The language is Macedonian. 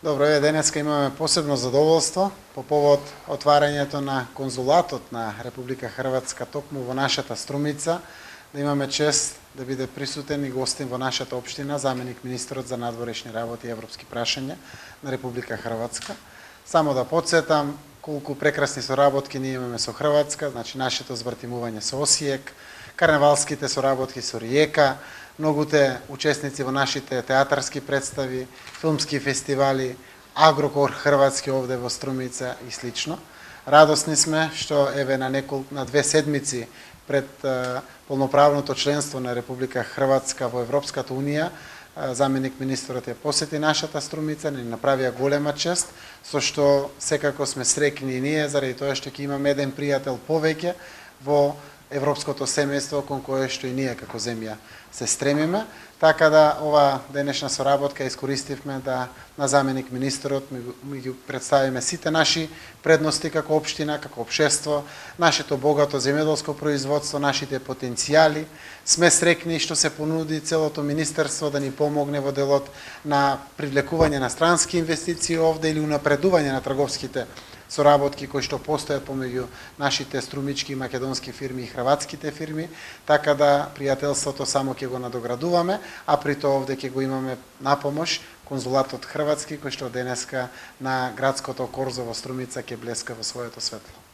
Добро, денеска имаме посебно задоволство по повод отварањето на конзулатот на Република Хрватска токму во нашата Струмица, да имаме чест да биде присутен и гостин во нашата општина заменик министрот за надворешни работи и европски прашања на Република Хрватска. Само да подсетам колку прекрасни соработки ние имаме со Хрватска, значи нашето звртимување со Осијек, карневалските соработки со Риека, многуте учесници во нашите театарски представи, филмски фестивали, Агрокор Хрватски овде во Струмица и слично. Радосни сме што еве на 2 седмици пред полноправното членство на Република Хрватска во Европската унија, заменик министрот ја посети нашата Струмица, ни направија голема чест, со што секако сме среќни и ние, заради тоа што ќе имаме еден пријател повеќе во европското семејство кон кое што и ние како земја се стремиме, така да ова денешна соработка искористивме да на заменик министрот ми ги представиме сите наши предности како општина, како општество, нашето богато земјоделско производство, нашите потенцијали. Сме среќни што се понуди целото министерство да ни помогне во делот на привлекување на странски инвестиции овде или унапредување на трговските соработки кои што постојат помеѓу нашите струмички и македонски фирми и хрватските фирми, така да пријателството само ќе го надоградуваме, а при тоа овде ќе го имаме на помош конзулатот хрватски кој што денеска на градското корзо во Струмица ќе блеска во своето светло.